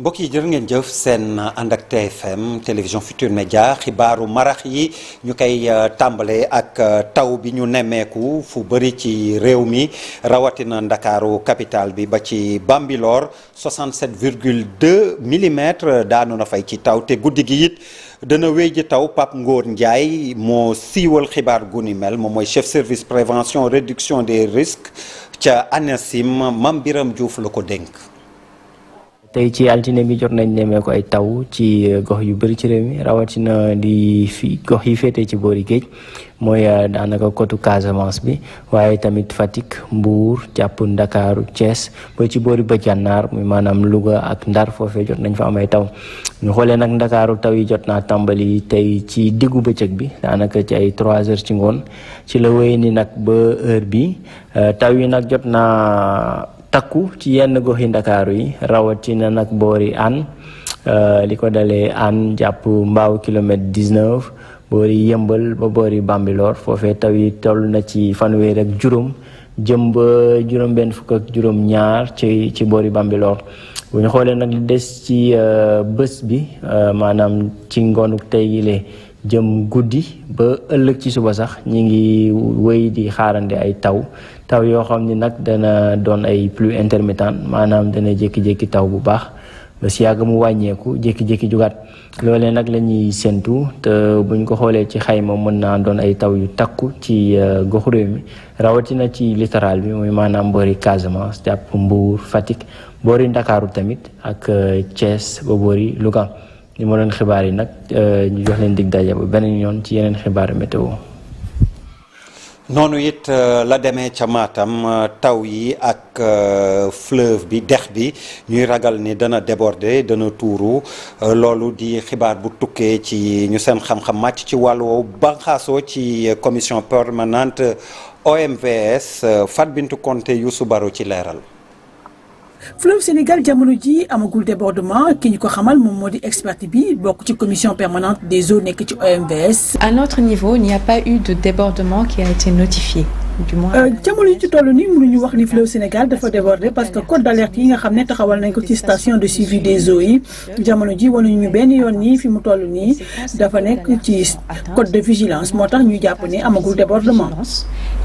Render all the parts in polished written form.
mbokk yi jërë ngeen jëf seen ànd ak TFM télévision Futur Média xibaaru marax yi ñu koy tàmbale ak taw bi ñu nemmeeku fu bëri ci réew mi rawatina ndakaaru capitale bi ba ci Bambilor 67,2 millimètres daanu na fay ci taw te guddi gi it dana wéy ji taw Pape Ngor Ndiaye moo siiwal xibaar gu ni mel moom mooy chef service prévention réduction des risques ca ANACIM Mame Biram Diouf la ko dénk. tey ci altine bi jot nañ nemee ko ay taw ci gox yu bëri ci réew mi rawatina di fi gox yi féetee ci boori géej mooy daanaka côté Casamance bi waaye tamit Fatick Mbour jàpp Ndakaaru Thiès ba ci boori Bëj-Gànnaar muy maanaam Louga ak Ndar foofee jot nañ fa am ay taw ñu xoolee nag Ndakaaru taw yi jot naa tàmbali tey ci diggu bëccëg bi daanaka ci ay 3 heures ci ngoon ci la wéy ni nag ba heure bi taw yi nag jot naa takku ci yenn gox yi Ndakaaru yi rawatina nag boori Hann li ko dalee Hann jàpp Mbaaw kilomètre 19 boori Yëmbal ba boori Bambilor foofee taw yi toll na ci fanweer ak juróom jëm ba juróom-benn fukk ak juróom-ñaar ci boori Bambilor bu ñu xoolee nag li des ci bés bi maanaam ci ngoonuk tey gi jëm guddi ba ëllëg ci suba sax ñi ngi wéy di xaarande ay taw yoo xam ni nag dana doon ay pluie intermittente maanaam dana jékki-jékki taw bu baax ba si yàgg mu wàññeeku jékki-jékki jugaat loolee nag la ñuy séntu te buñ ko xoolee ci xayma mën naa doon ay taw yu takku ci goxu réew mi rawatina ci littoral bi muy maanaam boori Casamance jàpp Mbour Fatick boori Ndakaaru tamit ak Thiès ba boori Louga li ma doon xibaar yi nag ñu jox leen dig daje ba beneen yoon ci yeneen xibaar météo. noonu it la demee ca Matam taw yi ak fleuve bi dex bi ñuy ragal ni dana déborder dana tuuru loolu di xibaar bu tukkee ci ñu seen xam-xam màcc ci wàllu woowu banxaasoo ci commission permanente OMVS Fat Bintou Konté Youssou Baro ci leeral. fleuve Sénégal jamono ji amagul débordement ki ñu ko xamal moom moo di expert bi bokk ci commission permanente des eaux nekk ci OMVS. À notre niveau, il n'y a pas eu de débordement qui a été notifié. du moins jamono ji ci toll nii mënuñu wax ni fleuve Sénégal dafa déborder parce que code d'alerte yi nga xam ne taxawal nañ ko ci station de suivi des eaux yi jamono ji wanuñu ñu benn yoon nii fi mu toll nii dafa nekk ci code de vigilance moo tax ñu jàpp ni amagul débordement.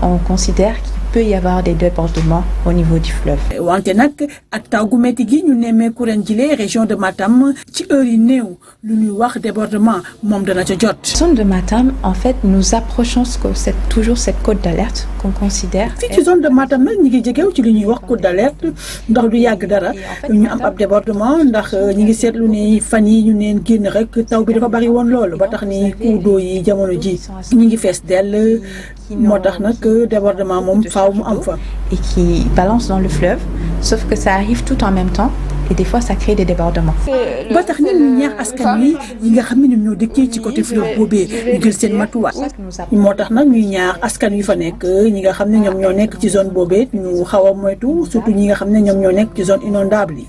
On considère qu'il peut y avoir des débordements au niveau du fleuve. wante nag ak taw gu métti gi ñu nemmeeku ren jile région de Matam ci heure yi néew lu ñuy wax débordement moom dana ca jot. Zone de Matam, en fait, nous approchons toujours cette côte d'alerte qu'on considère. fii ci zone de Matam nag ñi ngi jegew ci li ñuy wax côte d'alerte ndax du yàgg dara ñu am ab débordement ndax ñi ngi seetlu ni fan yi ñu neen génn rek taw bi dafa bari woon loolu ba tax ni cours d'eau yi jamono ji ñi ngi fees dell moo tax nag débordement moom faaw mu am fa. Et qui balance dans le fleuve, sauf que ça arrive tout en même temps. Et des fois ça crée des débordements. ba tax nit ñu ñaax askan wi ñi nga xam ne ñoom ñoo dëkkee ci côté fleuve boobee ñu jël seen matuwaay moo tax nag ñuy ñaax askan wi fa nekk ñi nga xam ne ñoom ñoo nekk ci zone boobee ñu xaw a moytu surtout ñi nga xam ne ñoom ñoo nekk ci zone inondable yi.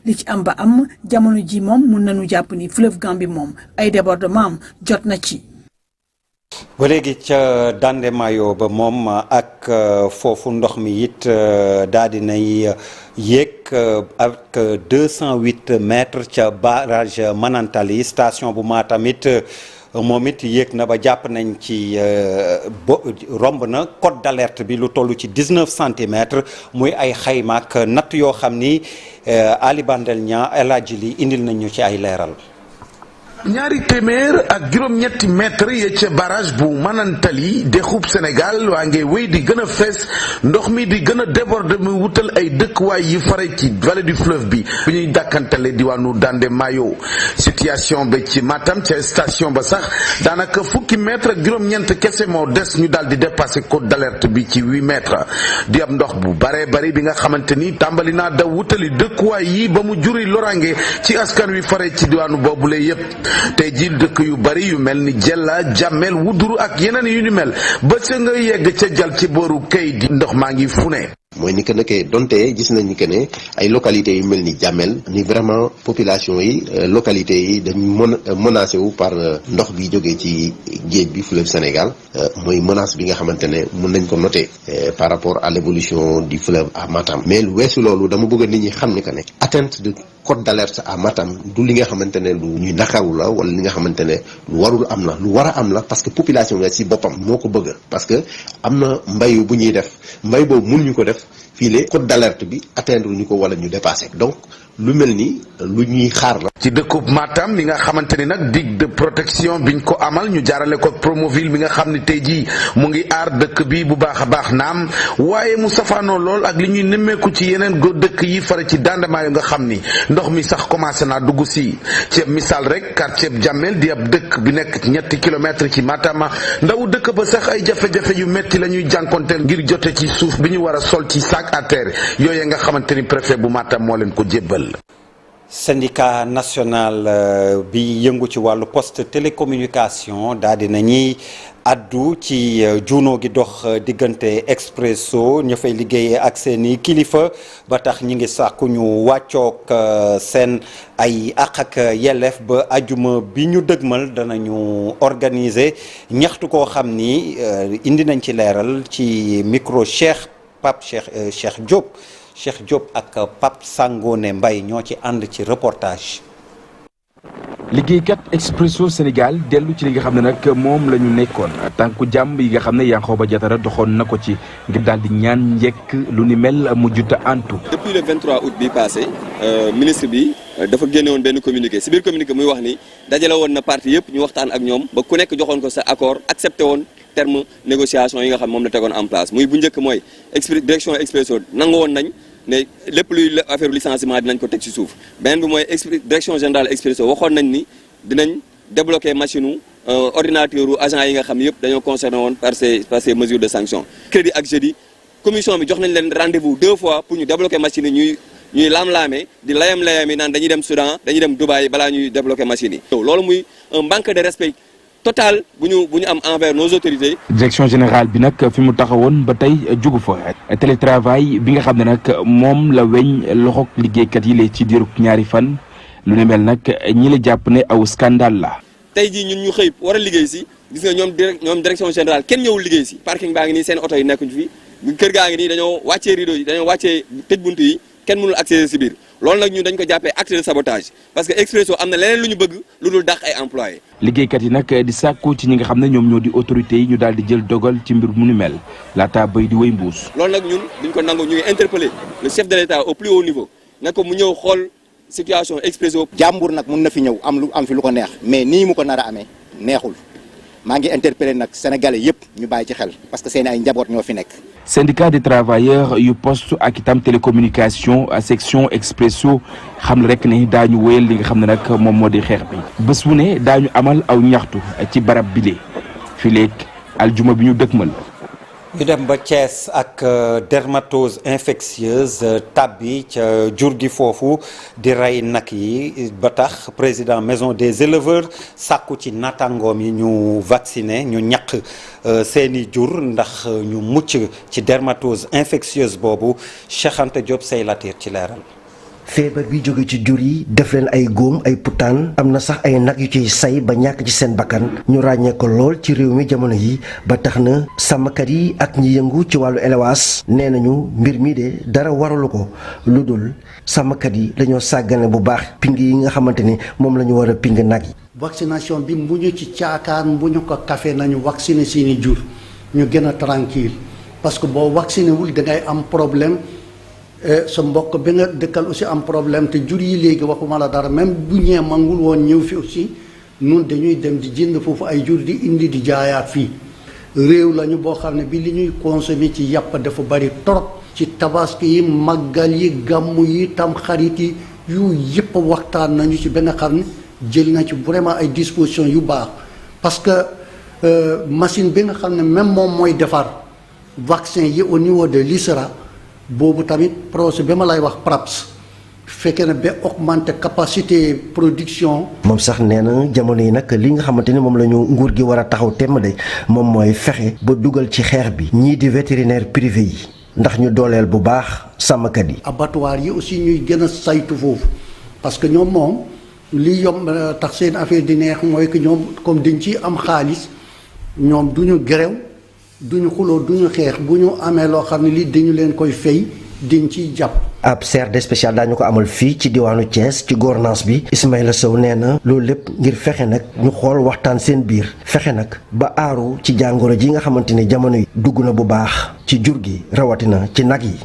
li ci am ba am jamono ji moom mun nañu jàpp ni fleuve Gambie moom ay débordement am jot na ci. ba léegi ca Dande Mayo ba moom ak foofu ndox mi it daal di nay yéeg ak 208 mètres ca barrage Manantali station bu Matam it moom it yéeg na ba jàpp nañ ci romb na code d'alerte bi lu toll ci 19 centimètres muy ay xayma ak natt yoo xam ni Ali Bandel Niang El Hadji Li indil nañ ñu ci ay leeral. ñaari téeméer ak juróom-ñetti mètre ya ca barrage bu Manantali dexub Sénégal waa ngi wéy di gën a fees ndox mi di gën a déborder mu wutal ay dëkkuwaay yi fare ci vallée du fleuve bi bu ñuy dàkkantale diwaanu Dande Mayo situation ba ci Matam ca station ba sax daanaka fukki mètre ak juróom-ñeent kese moo des ñu daal di dépasser code d'alerte bi ci 8 mètres di am ndox bu baree bari bi nga xamante ni tàmbali naa daw wutali dëkkuwaay yi ba mu juri lorange ci askan wi fare ci diwaanu boobule yépp tey jii dëkk yu bari yu mel ni Jella Jamel Wuduru ak yeneen yu ni mel ba sa nga yegg ca jal ci booru kay di ndox maa ngi fu ne mooy ni que nekkee donte gis nañu que ne ay localités yu mel ni Diamel ni vraiment population yi localités yi dañ menacé wu par ndox bi jógee ci géej bi fleuve Sénégal mooy menace bi nga xamante ne mun nañ ko noter par rapport à l'évolution du fleuve à Matam. Mais lu weesu loolu dama bëgg nit ñi xam ni que ne atteinte de code d'alerte à Matam du li nga xamante ne lu ñuy nakaru la wala li nga xamante ne lu warul am la lu war a am la parce que population nga ci boppam moo ko bëgg parce que am na mbay bu ñuy def mbay boobu mënuñu ko def fii le code d'alerte bi atteindre ñu ko wala ñu dépasser donc lu mel ni lu ñuy xaar la. ci dëkkub Matam mi nga xamante ni nag digue de protection biñ ko amal ñu jaarale ko Promoville mi nga xam ne tey jii mu ngi aar dëkk bi bu baax a baax naam waaye mu safaanoo lool ak li ñuy nemmeeku ci yeneen dëkk yi fare ci dandement yu nga xam ni ndox mi sax commencé naa dugg si ceeb misaal rek quartier Diamel di ab dëkk bi nekk ñetti kilomètres ci Matam ndaw dëkk ba sax ay jafe-jafe yu metti la ñuy jànkonteel ngir jote ci suuf bi ñu war a sol ci sac à terre yooyu nga xamante ni préfet bu Matam moo leen ko jébbal. syndicat national bi yëngu ci wàllu poste télécommunication daal di nañuy addu ci juunoo gi dox diggante Expresso ña fay liggéeyee ak seeni kilifa ba tax ñi ngi sàkku ñu wàccoog seen ay àq ak yelleef ba ajuma bi ñu dëgmal danañu organiser ñaxtu koo xam ni indi nañ ci leeral ci micro Cheikh Diop ak Pape Sangone Mbaye ñoo ci ànd ci reportage. liggéeykat Expresso Sénégal dellu ci li nga xam ne nag moom la ñu nekkoon tànku jàmm yi nga xam ne Yankhoba Diattara doxoon na ko ci ngir daal di ñaan njëkk lu ni mel mujjuta antu. depuis le 23 août bi passé ministre bi dafa génne woon benn communiqué si biir communiqué muy wax ni dajale woon na parti yëpp ñu waxtaan ak ñoom ba ku nekk joxoon ko sa accord accepté woon terme négociation yi nga xam moom la tegoon en place muy bu njëkk mooy direction Expresso nangu woon nañ ne lépp luy affaire licenciement dinañ ko teg ci suuf beneen bi mooy direction générale Expresso waxoon nañ ni dinañ débloquer machine ordinateur u agent yi nga xam yëpp dañoo concerné woon par ces mesures de sanction. Crédit ak jeudi commission bi jox nañ leen rendez-vous 2 fois pour ñu débloquer machine yi ñuy laam-laamee di layam-layam yi naan dañuy dem Soudan dañuy dem Dubaï balaa ñuy débloquer machine yi. loolu muy un manque de respect total bu ñu am envers nos autorités. direction générale bi nag fi mu taxawoon ba tey jugu fa télétravail bi nga xam ne nag moom la weñ loxoog liggéeykat yi la ci diiru ñaari fan lu ne mel nag ñi la jàpp ne aw scandale la. tey jii ñun ñu xëy war a liggéey si gis nga ñoom direction générale kenn ñëwul liggéey si parking baa ngi nii seen oto yi nekkuñ fi kër gaa ngi nii dañoo wàccee rideau yi dañoo wàccee tëj bunt yi kenn mënul accéder si biir loolu nag ñun dañ ko jàppee acte de sabotage parce que Expresso am na leneen lu ñu bëgg lu dul dàq ay employés. liggéeykat yi nag di sàkku ci ñi nga xam ne ñoom ñoo di autorités yi ñu daal di jël dogal ci mbir mu ni mel laata bay di wéy mbuus. loolu nag ñun duñ ko nangu ñu ngi interpeller le chef de l'État au plus haut niveau ne ko mu ñëw xool situation Expresso. jàmbur nag mun na fi ñëw am fi lu ko neex mais nii mu ko nar a amee neexul maa ngi interpeller nag sénégalais yëpp ñu bàyyi ci xel parce que seen ay njaboot ñoo fi nekk. syndicat des travailleurs yu poste ak itam télécommunication section Expresso xam ne rek ne daañu wéyal li nga xam ne nag moom moo di xeex bi bés bu ne daañu amal aw ñaxtu ci barab bile fileeg aljuma bi ñu dëkkmal. ñu dem ba Thiès ak dermatose infectieuse tabbi ca jur gi foofu di rey nag yi ba tax président maison des éleveurs sàkku ci natangoom yi ñu vacciner ñu ñaq seeni jur ndax ñu mucc ci dermatose infectieuse boobu Cheikh Anta Diop say latir ci leeral. feebar bi jóge ci jur yi def leen ay góom ay putaan am na sax ay nag yu ciy say ba ñàkk ci seen bakkan ñu ràññee ko lool ci réew mi jamono yi ba tax na sàmmkat yi ak ñi yëngu ci wàllu élevage nee nañu mbir mi de dara waralu ko lu dul sàmmkat yi dañoo sàggane bu baax ping yi nga xamante ni moom la ñu war a ping nag yi. vaccination bi bu ñu ci caakaan bu ñu ko kafe nañu vacciner seeni jur ñu gën a tranquille parce que boo vacciné wul dangay am problème. sa mbokk bi nga dëkkal aussi am problème te jur yi léegi waxuma la dara même bu ñee mangul woon ñëw fi aussi nun dañuy dem di jënd foofu ay jur di indi di jaayaat fii réew lañu boo xam ne bi li ñuy consommer ci yàpp dafa bari trop ci tabaski yi màggal yi gàmmu yi tam xarit yi yu yëpp waxtaan nañu ci ba nga xam ne jël na ci vraiment ay dispositions yu baax parce que machine bi nga xam ne même moom mooy defar vaccin yi au niveau de l'ISRA boobu tamit projet bi ma lay wax PRAPS fekkee na ba augmenter capacité production. moom sax nee na jamono yi nag li nga xamante ni moom la ñu nguur gi war a taxaw temm de moom mooy fexe ba dugal ci xeex bi ñii di vétérinaire privé yi ndax ñu dooleel bu baax sàmmkat yi. abattoir yi aussi ñuy gën a saytu foofu parce que ñoom moom li yomb tax seen affaire di neex mooy que ñoom comme dañ ci am xaalis ñoom du ñu gerew du ñu xuloo du ñu xeex bu ñu amee loo xam ne lii dañu leen koy fay diñ ciy jàpp. ab CRD spécial daañu ko amal fii ci diwaanu Thiès ci gouvernance bi Ismaïla Sow nee na loolu lépp ngir fexe nag ñu xool waxtaan seen biir fexe nag ba aaru ci jàngoro ji nga xamante ne jamono yi dugg na bu baax ci jur gi rawatina ci nag yi.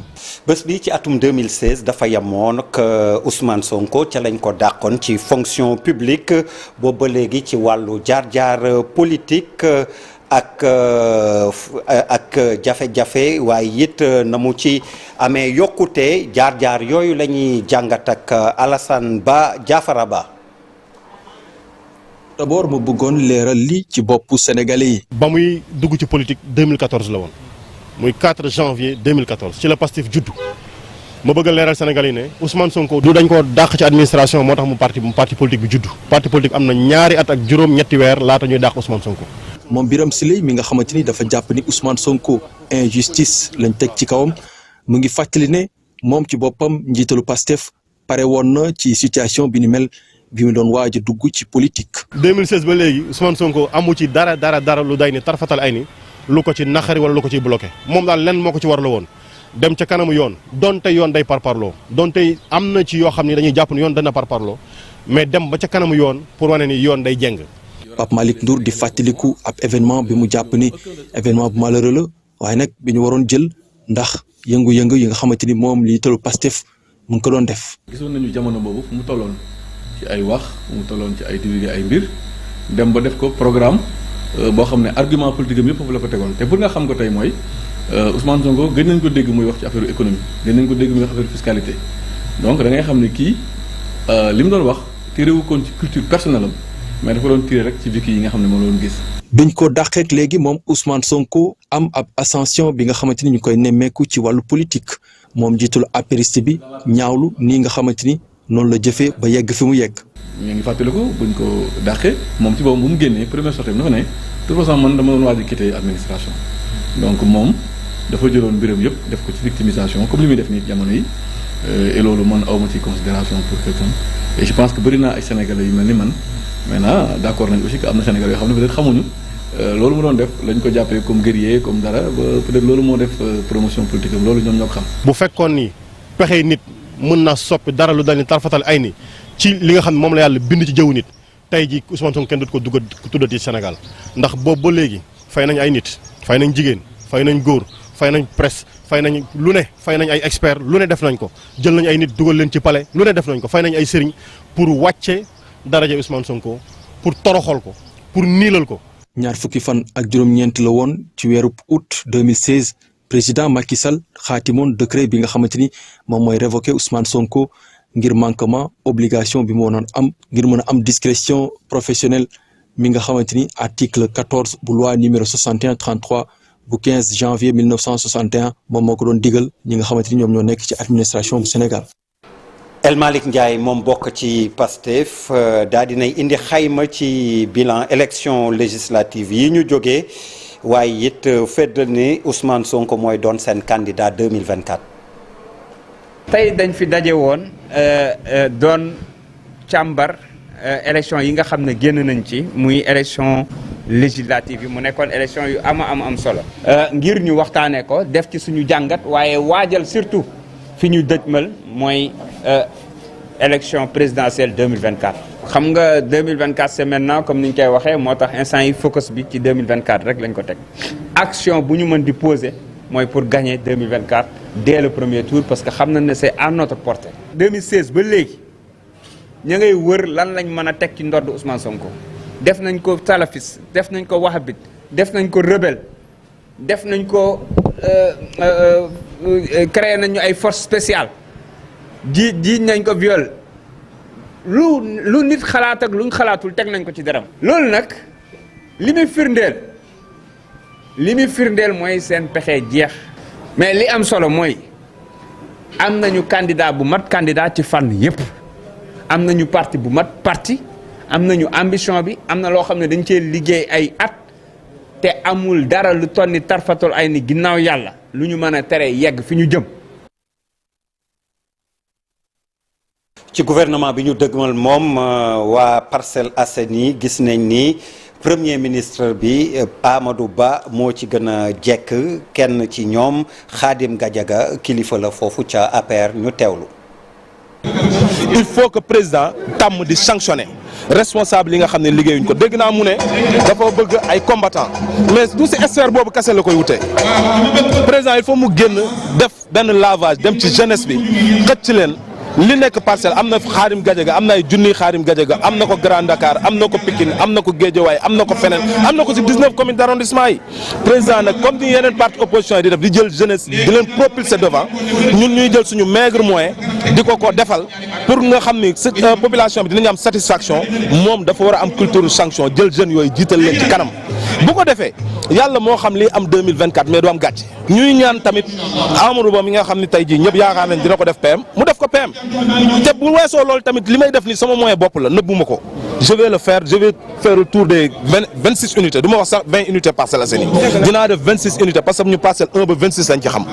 bés bi ci atum 2016 dafa yemoon ak Ousmane Sonko ca lañ ko dàqoon ci fonction publique boobu ba léegi ci wàllu jaar-jaar politique ak jafe-jafe waaye it na mu ci amee yokkute jaar-jaar yooyu la ñuy jàngat ak Alassane Ba Jaafara Ba. d'abord mu bëggoon leeral li ci boppu sénégalais yi. ba muy dugg ci politique 2014 la woon muy 4 janvier 2014 ci la Pastef juddu ma bëgg a leeral sénégalais yi ne Ousmane Sonko du dañ ko dàq ci administration moo tax mu parti politique bi juddu parti politique am na ñaari at ak juróom-ñetti weer laata ñuy dàq Ousmane Sonko. moom Birame Souleye mi nga xamante ni dafa jàpp ni Ousmane Sonko injustice lañ teg ci kawam mu ngi fàttali ne moom ci boppam njiitalu Pastef pare woon na ci situation bi ni mel bi mu doon waaj a dugg ci politique. 2016 ba léegi Ousmane Sonko amu ci dara lu day ni tarfatal ay ni lu ko ci naxari wala lu ko ciy bloqué moom daal lenn moo ko ci war la woon dem ca kanamu yoon donte yoon day parparloo donte am na ci yoo xam ni dañuy jàpp ne yoon dana parparloo mais dem ba ca kanamu yoon pour wane ni yoon day jeng. Pape Malick Ndour di fàttaliku ab événement bi mu jàpp ni événement bu malheureux la waaye nag bi ñu waroon jël ndax yëngu-yëngu yi nga xamante ni moom lii tollu Pastef mu ngi ko doon def. gisoon nañu jamono boobu fu mu tolloon ci ay wax fu mu tolloon ci ay divulguer ay mbir dem ba def ko programme boo xam ne argument politique am yëpp foofu la ko tegoon te pour nga xam ko tey mooy Ousmane Sonko gën nañ ko dégg muy wax ci affaire économie gën nañ ko dégg muy wax affaire fiscalité donc da ngay xam ne kii li mu doon wax téerewu koon ci culture personnelle am mais dafa doon tiré rek ci vécu yi nga xam ne moom la doon gis. biñ ko dàqeek léegi moom Ousmane Sonko am ab ascension bi nga xamante ni ñu koy nemmeeku ci wàllu politique moom jiitul apériste bi ñaawlu nii nga xamante ni noonu la jëfee ba yegg fi mu yegg. ñu ngi fàttaliku buñ ko dàqee moom ci boobu bu mu génnee première sortie bi dafa ne de toute façon man dama doon waaj a quitter administration donc moom dafa jëloon mbiram yëpp def ko ci victimisation comme li muy def nii jamono yi et loolu man awma ci considération pour quelqu'un et je pense que bëri naa ay sénégalais yu mel ni man. maintenant d'accord nañ aussi que am na Sénégal yoo xam ne peut-être xamuñu loolu mu doon def lañ ko jàppee comme guerrier comme dara ba peut-être loolu moo def promotion politique am loolu ñoom ñoo ko xam. bu fekkoon ni pexe nit mën naa soppi dara lu dal ni tarfatal ay ni ci li nga xam ne moom la yàlla bind ci jëwu nit tey ji Ousmane Sonko kenn dut ko dugg tuddati Sénégal ndax boobu ba léegi fay nañ ay nit fay nañ jigéen fay nañ góor fay nañ presse fay nañ lu ne fay nañ ay experts lu ne def nañ ko jël nañ ay nit dugal leen ci palais lu ne def nañ ko fay nañ ay sëriñ pour wàcce daraja Ousmane Sonko pour toroxal ko pour niilal ko. ñaar fukki fan ak juróom-ñeent la woon ci weeru août 2016 président Macky Sall xaatimoon décret bi nga xamante ni moom mooy révoquer Ousmane Sonko ngir manquement obligation bi mu waroon am ngir mën a am discrétion professionnelle mi nga xamante ni article 14 bu loi numéro 6133 bu 15 janvier 1961 moom moo ko doon digal ñi nga xamante ni ñoom ñoo nekk ci administration bu Sénégal. El Malick Ndiaye moom bokk ci Pastef daal dinay indi xayma ci bilan élection législative yi ñu jógee waaye it feddal ni Ousmane Sonko mooy doon seen candidat 2024. tey dañ fi daje woon doon càmbar élection yi nga xam ne génn nañ ci muy élection législative yi mu nekkoon élection yu am solo. ngir ñu waxtaanee ko def ci suñu jàngat waaye waajal surtout fi ñu dëjmal mooy élection présidentielle 2024. xam nga 2024 c'est maintenant comme ni ñu koy waxee moo tax instant yi focus bi ci 2024 rek lañ ko teg action bu ñu mën di poser mooy pour gagner 2024 dès le premier tour parce que xam nañ ne c'est à notre portée. 2016 ba léegi ña ngay wër lan lañ mën a teg ci ndodd Ousmane Sonko def nañ ko salafiste def nañ ko wahhabite def nañ ko rebelle def nañ ko créé nañu ay force spéciale jiiñ nañ ko viol lu nit xalaat ak luñ xalaatul teg nañ ko ci deram loolu nag li muy firndeel mooy seen pexe jeex mais li am solo mooy am nañu candidat bu mat candidat ci fànn yépp am nañu parti bu mat parti am nañu ambition bi am na loo xam ne dañ cee liggéey ay at te amul dara lu tonni tarfatul ay ni ginnaaw yàlla lu ñu mën a tere yegg fi ñu jëm. ci gouvernement bi ñu dëgmal moom waa Parcelles Assainies gis nañ ni premier ministre bi Amadou Ba moo ci gën a jekk kenn ci ñoom Khadim Gadiaga kilifa la foofu ca APR ñu teewlu. il faut que président tàmm di sanctionner responsable yi nga xam ne liggéeyuñ ko dégg naa mu ne dafa bëgg ay combattants mais du si sphère boobu kese la koy wutee président il faut mu génn def benn lavage dem ci jeunesse bi xëcc leen. li nekk Parcelles am na Khadim Gadiaga am na ay junniy Khadim Gadiaga am na ko Grand Dakar am na ko Pikine am na ko Guédiawaye am na ko feneen am na ko ci 19 communes d'arrondissement yi président nag comme ni yeneen parti opposition yi di def di jël jeunesse di leen propulser devant ñun ñuy jël suñu maigre moyen di ko defal pour nga xam ni population bi dinañ am satisfaction moom dafa war a am culture sanction jël jeunes yooyu jiital leen ci kanam bu ko defee yàlla moo xam li am 2024 mais du am gàcce ñuy ñaan tamit Amadou Ba mi nga xam ni tey jii ñëpp yaakaar nañ dina ko def PM mu def ko PM te bu weesoo loolu tamit li may def ni sama moyen bopp la nëbbuma ko je vais le faire le tour des 26 unités du ma wax sax 20 unités Parcelles Assainies dinaa def 26 unités parce que ñu Parcelles 1 ba 26 lañ ci xam.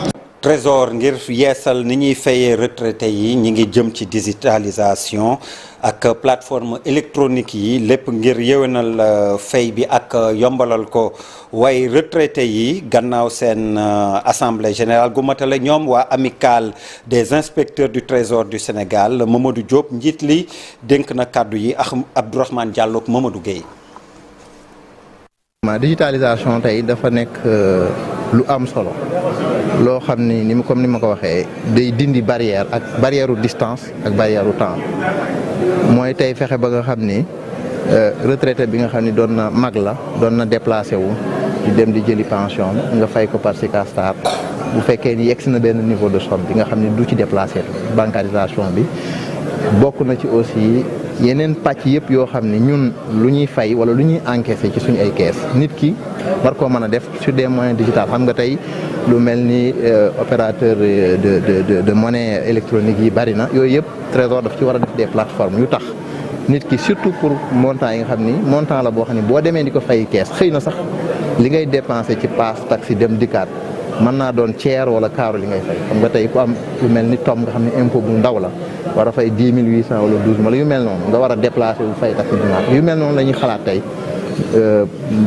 Trésor ngir yeesal ni ñuy fayee retraité yi ñi ngi jëm ci digitalisation ak plateforme électronique yi lépp ngir yéwénal fay bi ak yombalal ko waaye retraité yi gannaaw seen assemblée générale gu matale ñoom waa amicale des inspecteurs du Trésor du Sénégal Mamadou Diop njiit li dénk na kàddu yi ak Abdourahmane Diallo ak Mamadou Gueye. digitalisation tey dafa nekk lu am solo loo xam ni comme ni ma ko waxee day dindi barrière ak barrière u distance ak barrière u temps mooy tey fexe ba nga xam ni retraité bi nga xam ni doon na mag la doon na déplacé wu di dem di jëli pension nga fay ko par Sicastar bu fekkee ni yegg na benn niveau de somme bi nga xam ni du ci déplacé bancarisation bi bokk na ci aussi yeneen pàcc yëpp yoo xam ne ñun lu ñuy fay wala lu ñuy encaissé ci suñu ay caisse nit ki war koo mën a def sur des moyens digitaux xam nga tey lu mel ni opérateur de monnaie électronique yi bari na yooyu yëpp Trésor daf ci war a def des plateformes yu tax nit ki surtout pour montant yi nga xam ni montant la boo xam ne boo demee di ko fay caisse xëy na sax li ngay dépensé ci passe taxi dem dikkaat mën naa doon tiers wala quart li ngay fay xam nga tey ku am lu mel ni tom nga xam ne impôt bu ndaw la war a fay 10 800 wala 12 wala yu mel noonu nga war a déplacé wu fay taxi dinaat yu mel noonu la ñuy xalaat tey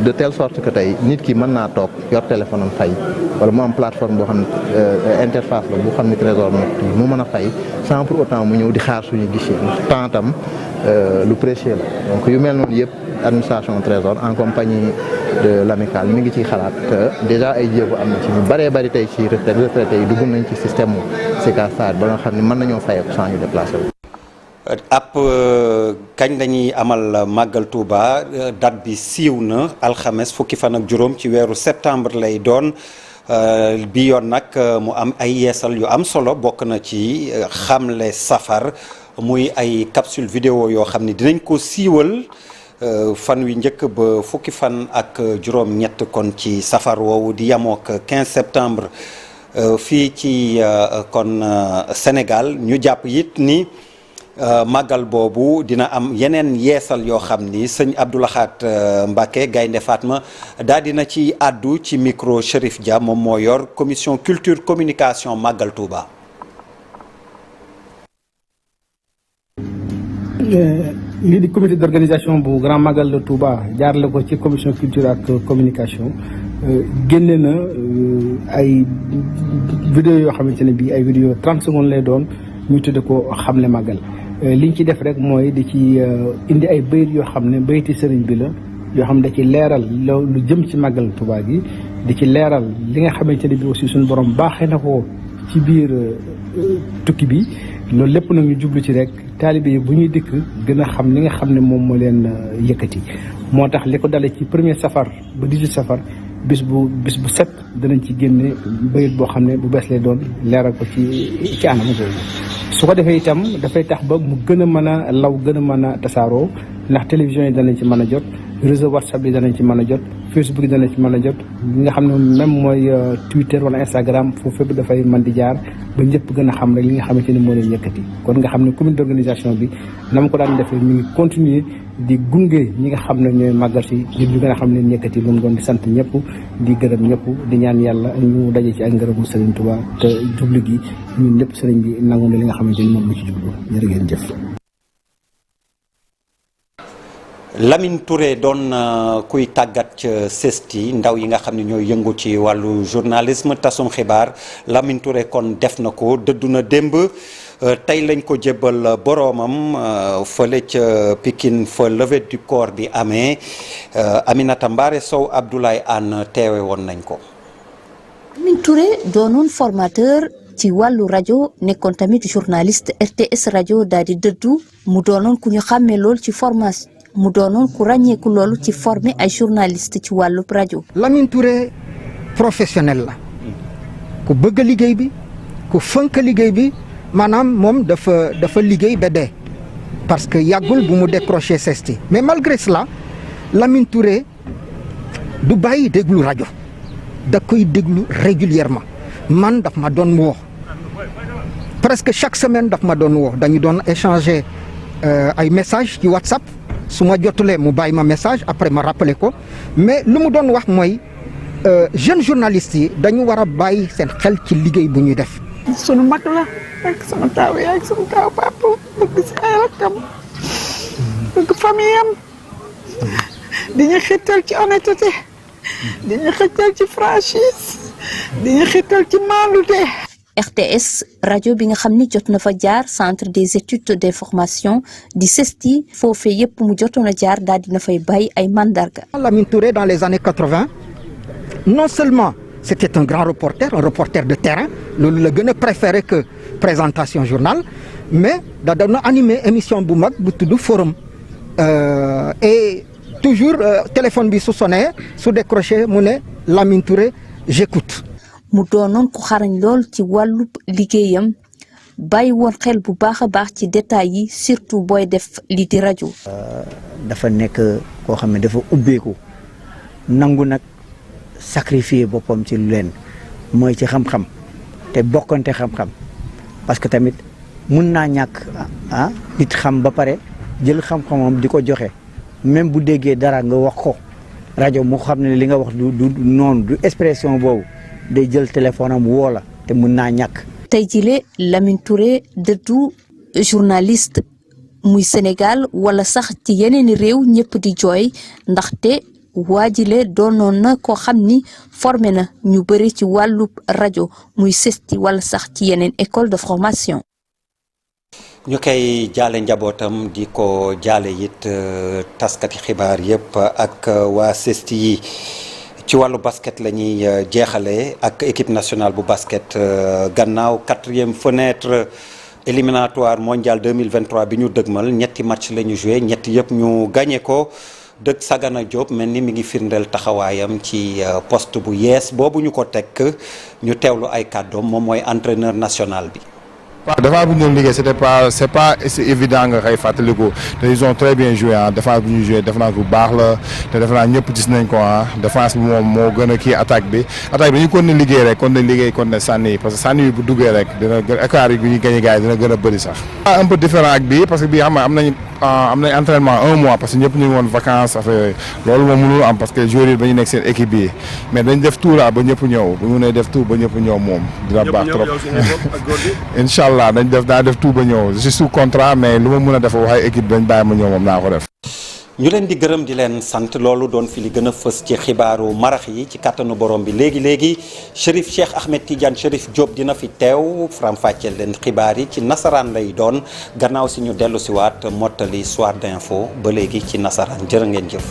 de telle sorte que tey nit ki mën naa toog yor téléphone am fay wala mu am plateforme boo xam ne interface la bu xam ne Trésor mu mën a fay sans pour autant mu ñëw di xaar suñu guichet temps tam lu précieux la donc yu mel noonu yëpp administration Trésor en compagnie de l'amicale mi ngi ciy xalaat que déjà ay jéego am na ci ñu bëree bëri tey ci retraité yi dugg nañ ci système mu Sicastar ba nga xam ne mën nañoo fayeeku sans ñu déplacé wu. ab kañ lañuy amal màggal Touba date bi siiw na alxames fukki fan ak juróom ci weeru septembre lay doon bi yoon nag mu am ay yeesal yu am solo bokk na ci xamle safar muy ay capsule vidéo yoo xam ne dinañ ko siiwal fan wi njëkk ba fukki fan ak juróom-ñett kon ci safar woowu di yamook 15 septembre fii ci kon Sénégal ñu jàpp it ni màggal boobu dina am yeneen yeesal yoo xam ni sëñ Abdou Lahad Mbacké Gaynde Fatma daal dina ci àddu ci micro Chérif Dia moom moo yor commission culture communication màggal Touba. lii di comité d'organisation bu Grand Magal de Touba jaarale ko ci commission culture ak communication génne na ay vidéo yoo xamante ne bii ay vidéo 30 secondes lay doon ñu tudde ko xamle màggal liñ ci def rek mooy di ci indi ay bayit yoo xam ne bayiti sëriñ bi la yoo xam ne da ci leeral lu jëm ci màggal Touba gi di ci leeral li nga xamante ne bii aussi suñu borom baaxee na ko ci biir tukki bi loolu lépp nag ñu jublu ci rek taalibe yi bu ñuy dikk gën a xam li nga xam ne moom moo leen yëkkati moo tax li ko dale ci premier safar ba 18 safar bis bu set danañ ci génne bayit boo xam ne bu bees lay doon leeral ko ci anam boobu su ko defee itam dafay tax ba mu gën a mën a law gën a mën a tasaaroo ndax télévision yi danañ ci mën a jot réseau WhatsApp yi danañ ci mën a jot Facebook yi danañ ci mën a jot li nga xam ne même mooy Twitter wala Instagram foofu fépp dafay mën di jaar ba ñëpp gën a xam rek li nga xamante ni moo leen yëkkati kon nga xam ne comité d'organisation bi na ma ko daan defee ñu ngi continuer di gunge ñi nga xam ne ñooy màggal si ngir ñu gën a xam leen yëkkati lu mu doon di sant ñëpp di gërëm ñëpp di ñaan yàlla ñu daje ci ak ngërëmu Serigne Touba te jublu gi ñun ñëpp Serigne bi nangu na li nga xamante ni moom la ci jublu jërë ngeen jëf. Lamine Touré doon kuy tàggat ca CESTI ndaw yi nga xam ne ñooy yëngu ci wàllu journalisme tasum xibaar Lamine Touré kon def na ko dëddu na démb tey lañ ko jébbal boroomam fële ca Pikine fa levée du corps bi amee Aminata Mbaare Sow Abdoulaye Anne teewe woon nañ ko. Lamine Touré doonoon formateur ci wàllu rajo nekkoon tamit journaliste RTS rajo daal di dëddu mu doonoon ku ñu xàmmee lool ci formation. mu doonoon ku ràññeeku loolu ci former ay journaliste ci wàllu rajo. Lamine Touré professionnel la ku bëgg liggéey bi ku fonk liggéey bi maanaam moom dafa liggéey ba dee parce que yàggul bu mu décroché CESTI mais malgré cela Lamine Touré du bàyyi déglu rajo da koy déglu régulièrement man daf ma doon woo presque chaque semaine daf ma doon woo dañu doon échanger ay messages ci WhatsApp. su ma jotulee mu bàyyi ma message après ma rappelé ko mais lu mu doon wax mooy jeunes journalistes yi dañu war a bàyyi seen xel ci liggéey bu ñuy def. sunu mag la ak sama taaw yaay ak sama taaw papa bëgg si ay rakkam bëgg famille am diñu xittal ci honnêteté diñu xittal ci franchise diñu xittal ci maandute. RTS rajo bi nga xam ni jot na fa jaar centre des études d'information di CESTI foofee yëpp mu jotoon a jaar daal dina fay bàyyi ay mandarga. Lamine Touré dans les années 80 non seulement c'était un grand reporter un reporter de terrain loolu la gën a préféré que présentation journal mais da doon na animé émission bu mag bu tudd forum et toujours téléphone bi su sonné su décroché mu ne Lamine Touré j'écoute. mu doonoon ku xarañ lool ci wàllu liggéeyam bàyyi woon xel bu baax a baax ci détails yi surtout booy def lii di rajo. dafa nekk koo xam ne dafa ubbeeku nangu nag sacrifier boppam ci lu leen mooy ci xam-xam te bokkante xam-xam parce que tamit mun naa ñàkk nit xam ba pare jël xam-xamam di ko joxe même bu déggee dara nga wax ko rajo mu xam ne li nga wax du noonu du expression boobu. day jël téléphone am woo la te mën naa ñàkk. tey jile Lamine Touré dëddu journaliste muy Sénégal wala sax ci yeneeni réew ñëpp di jooy ndaxte waa jile doonoon na koo xam ni formé na ñu bëri ci wàllu rajo muy CESTI wala sax ci yeneen école de formation. ñu koy jaale njabootam di ko jaale it taskati xibaar yëpp ak waa CESTI yi. ci wàllu basket la ñuy jeexale ak équipe nationale bu basket gannaaw 4e fenêtre éliminatoire mondial 2023 bi ñu dëgmal ñetti match la ñu joué ñetti yëpp ñu gagné ko dëgg Sagana Diop mel ni mi ngi firndeel taxawaayam ci poste bu yees boobu ñu ko teg ñu teewlu ay kàddoom moom mooy entraîneur national bi. défense bu ñu doon liggéey c'est pas évident nga xëy fàttaliku te ils ont très bien joué défense bu ñuy joué défense bu baax la te defe naa ñëpp gis nañ ko défense bi moom moo gën a kii attaque bi dañuy continuer liggéey rek continuer sànni parce que sànni bi bu duggee rek dina gën écart yi bu ñuy gagné gars yi dina gën a bëri sax. un peu différent ak bii parce que bii xam nga am nañ entraînement 1 mois parce que ñëpp ñu ngi woon vacances affaire loolu moom mënul am parce que joueurs yi dañu nekk seen équipe bi mais dañ def tout là ba ñëpp ñëw bu ñu nee def tout ba ñëpp ñëw moom dina baax trop inchallah daa def tout ba ñëw je suis sous contrat mais lu ma mën a def waxee équipe dañ bàyyi ma ñëw moom naa ko def. ñu leen di gërëm di leen sant loolu doon fi li gën a fës ci xibaaru marax yi ci kàttanu borom bi léegi Chérif Cheikh Ahmed Tidiane Chérif Diop dina fi teew faram-fàcceel leen xibaar yi ci nasaraan lay doon gannaaw si ñu dellu si waat mottali soir d'info ba léegi ci nasaraan jërë ngeen jëf.